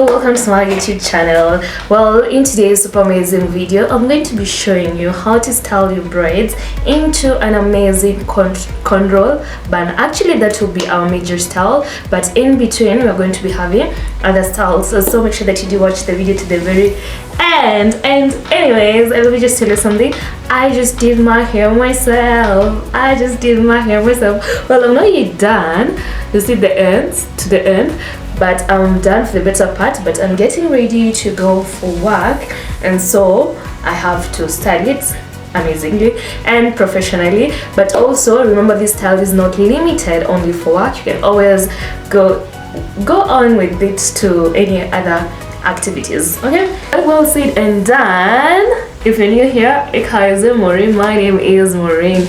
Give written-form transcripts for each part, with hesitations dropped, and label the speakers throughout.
Speaker 1: Welcome to my YouTube channel. Well, in today's super amazing video, I'm going to be showing you how to style your braids into an amazing cornrow bun. Actually, that will be our major style, but in between we're going to be having other styles, so make sure that you do watch the video to the very end. And anyways, let me just tell you something. I just did my hair myself. Well, I'm not yet done. You see the ends to the end, but I'm done for the better part, but I'm getting ready to go for work, and so I have to style it amazingly and professionally. But also remember, this style is not limited only for work. You can always go on with it to any other activities. Okay, well said and done. If you're new here, Maureen. My name is Maureen.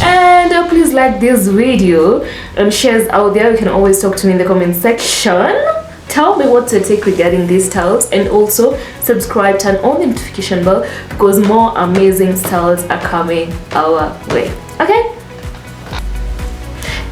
Speaker 1: And please like this video and shares out there. You can always talk to me in the comment section. Tell me what to take regarding these styles, and also subscribe, turn on the notification bell, because more amazing styles are coming our way. Okay.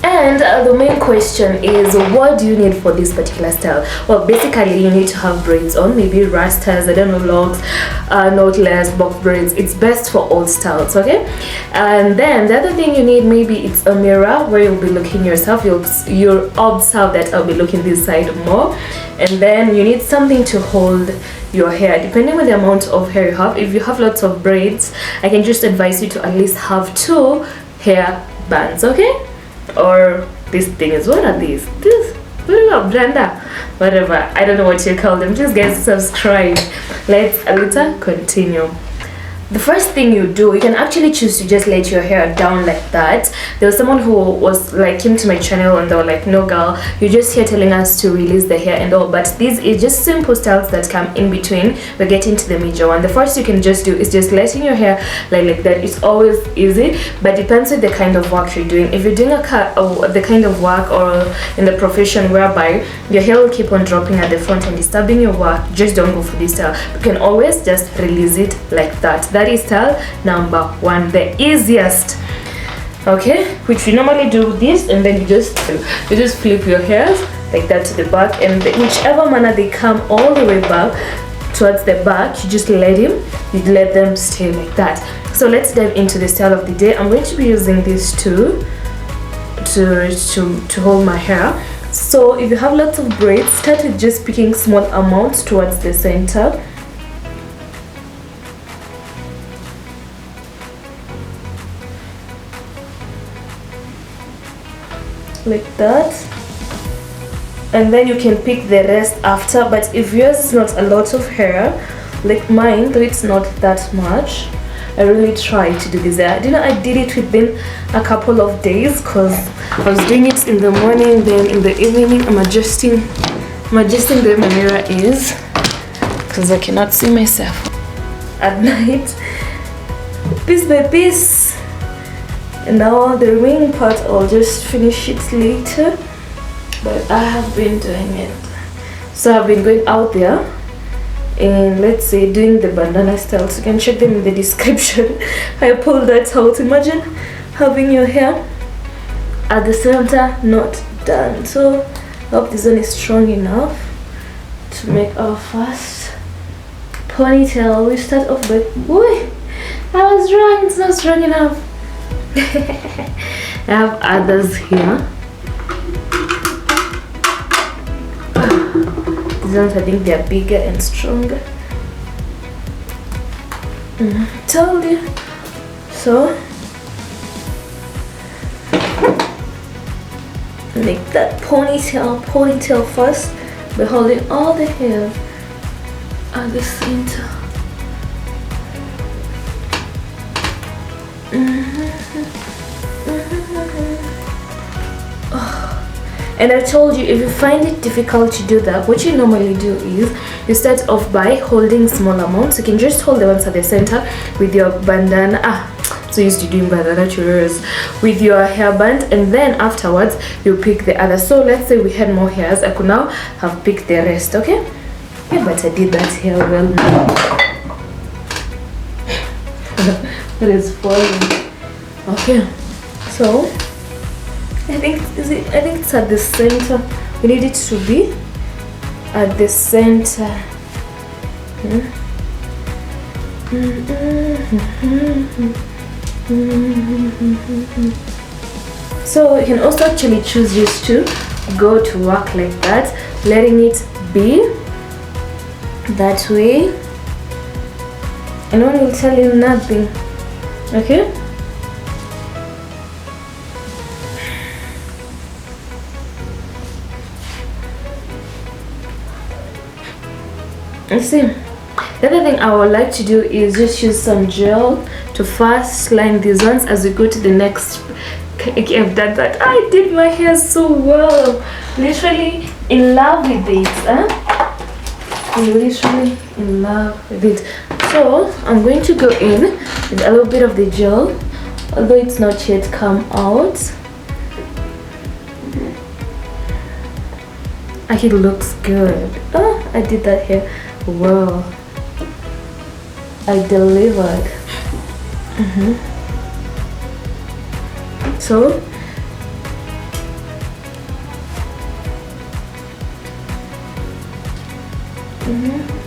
Speaker 1: And the main question is, what do you need for this particular style? Well, basically you need to have braids on, maybe rastas, I don't know, locks, knotless, box braids. It's best for all styles, okay? And then the other thing you need, maybe it's a mirror where you'll be looking yourself. You'll observe that I'll be looking this side more. And then you need something to hold your hair, depending on the amount of hair you have. If you have lots of braids, I can just advise you to at least have 2 hair bands, okay? Or this thing is, what are these? Blender, whatever, I don't know what you call them. Just guys, subscribe. Let's continue. The first thing you do, you can actually choose to just let your hair down like that. There was someone who was like, came to my channel and they were like, no girl, you're just here telling us to release the hair and all. But these is just simple styles that come in between. We're getting to the major one. The first you can just do is just letting your hair like that. It's always easy, but depends on the kind of work you're doing. If you're doing the kind of work or in the profession whereby your hair will keep on dropping at the front and disturbing your work, just don't go for this style. You can always just release it like that. That is style number 1, the easiest, okay? Which we normally do this, and then you just flip your hairs like that to the back, and whichever manner they come all the way back towards the back, you just let them stay like that. So let's dive into the style of the day. I'm going to be using these two to hold my hair. So if you have lots of braids, start with just picking small amounts towards the center. Like that, and then you can pick the rest after. But if yours is not a lot of hair like mine, though it's not that much, I really try to do this. I did it within a couple of days, because I was doing it in the morning, then in the evening I'm adjusting where my mirror is, because I cannot see myself at night, piece by piece. And now the remaining part, I'll just finish it later, but I have been doing it. So I've been going out there and, let's say, doing the bandana styles. You can check them in the description. I pulled that out. Imagine having your hair at the center not done. So I hope this one is strong enough to make our first ponytail. We start off by, boy, I was wrong, it's not strong enough. I have others here. These ones, I think they are bigger and stronger. Told you. So make that ponytail first by holding all the hair at the center. And I told you, if you find it difficult to do that, what you normally do is you start off by holding small amounts. You can just hold the ones at the center with your bandana. So used to doing bandana tutorials with your hairband, and then afterwards you pick the other. So let's say we had more hairs, I could now have picked the rest. Okay, yeah, but I did that hair well now. It is falling. Okay, so I think it's at the center we need it to be at the center. So you can also actually choose just to go to work like that, letting it be that way, and one will tell you nothing. Okay, let's see. The other thing I would like to do is just use some gel to first line these ones as we go to the next. Okay, I've done that. I did my hair so well. Literally in love with it. Literally in love with it. So I'm going to go in with a little bit of the gel, although it's not yet come out. It looks good. Oh, I did that hair well. I delivered. So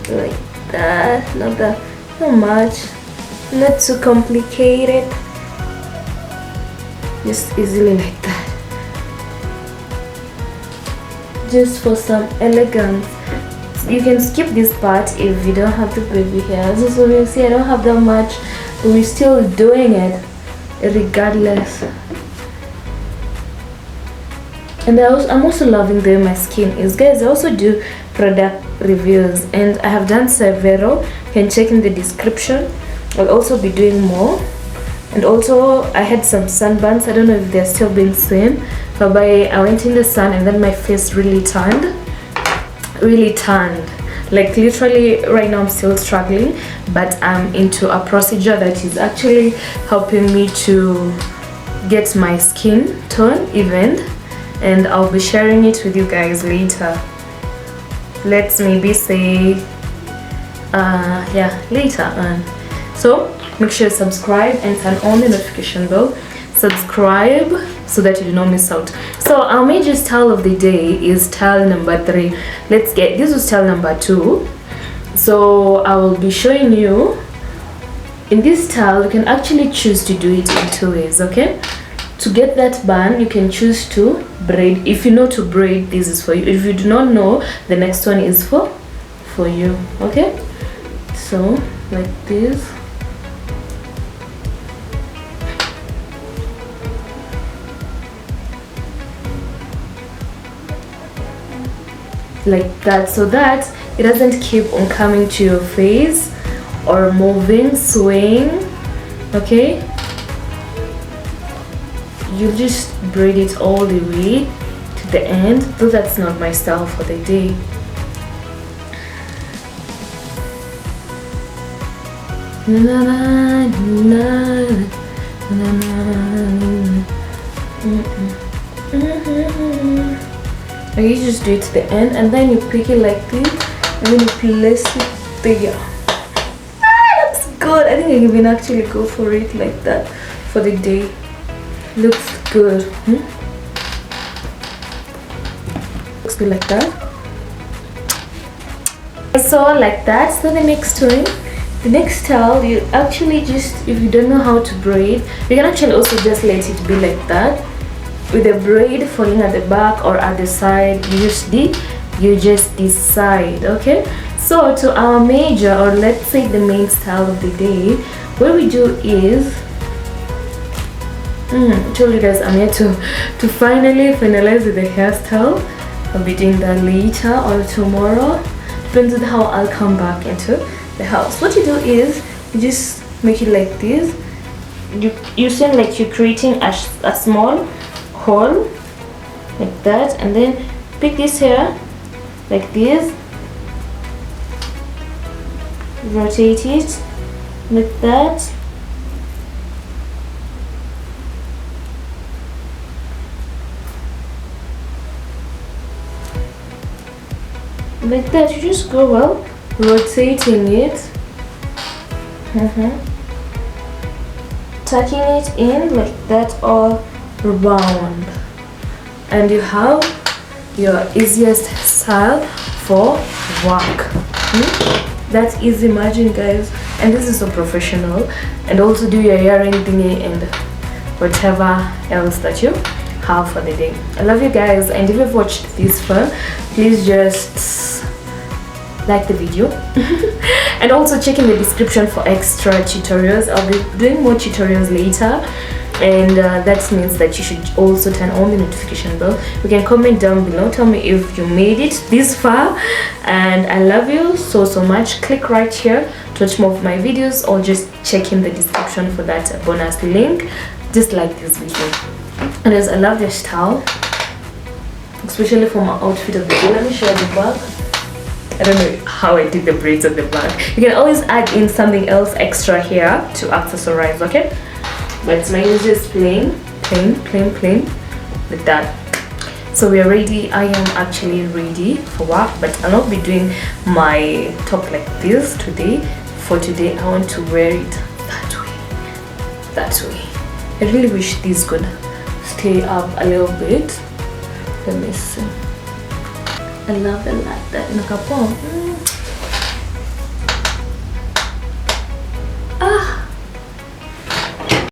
Speaker 1: like that, not much, not too complicated, just easily like that, just for some elegance. You can skip this part if you don't have the baby hairs. So you see I don't have that much, but we're still doing it regardless. And I'm also loving the way my skin is. Guys, I also do product reviews and I have done several. You can check in the description. I'll also be doing more. And also I had some sunburns. I don't know if they're still being seen, but I went in the sun and then my face really turned. Like literally right now I'm still struggling, but I'm into a procedure that is actually helping me to get my skin tone evened, and I'll be sharing it with you guys later. Let's maybe say later on. So make sure you subscribe and turn on the notification bell. Subscribe so that you do not miss out. So our major style of the day is style number 3. This was style number 2. So I will be showing you in this style. You can actually choose to do it in 2 ways. Okay, to get that bun you can choose to braid. If you know to braid, this is for you. If you do not know, the next one is for you. Okay, so like this. Like that, so that it doesn't keep on coming to your face or moving, swaying. Okay, you just braid it all the way to the end, though that's not my style for the day. Na, na, na, na, na, na. You just do it to the end and then you pick it like this and then you place it there. Looks good. I think I can actually go for it like that for the day. Looks good. Looks good like that. So like that. So the next one, the next style, you actually just, if you don't know how to braid, you can actually also just let it be like that, with the braid falling at the back or at the side. You just decide. Okay, so to our major, or let's say the main style of the day, what we do is I told you guys I'm here to finally finalize with the hairstyle. I'll be doing that later or tomorrow, depends on how I'll come back into the house. What you do is you just make it like this. You seem like you're creating a small hole like that, and then pick this hair like this, rotate it like that, like that. You just go well rotating it, tucking it in like that all round, and you have your easiest style for work. That's easy, imagine guys. And this is so professional. And also do your earring thingy and whatever else that you have for the day. I love you guys, and if you've watched this far, please just like the video and also check in the description for extra tutorials. I'll be doing more tutorials later, and that means that you should also turn on the notification bell. You can comment down below, tell me if you made it this far, and I love you so much. Click right here to watch more of my videos, or just check in the description for that bonus link. Just like this video. And as I love this style, especially for my outfit of the day. Let me show you the back. I don't know how I did the braids at the back. You can always add in something else extra here to accessorize, okay? But mine is just plain like that. So we are ready. I am actually ready for work, but I'll not be doing my top like this today. For today, I want to wear it that way. I really wish this could stay up a little bit. Let me see. I love it like that. Look up.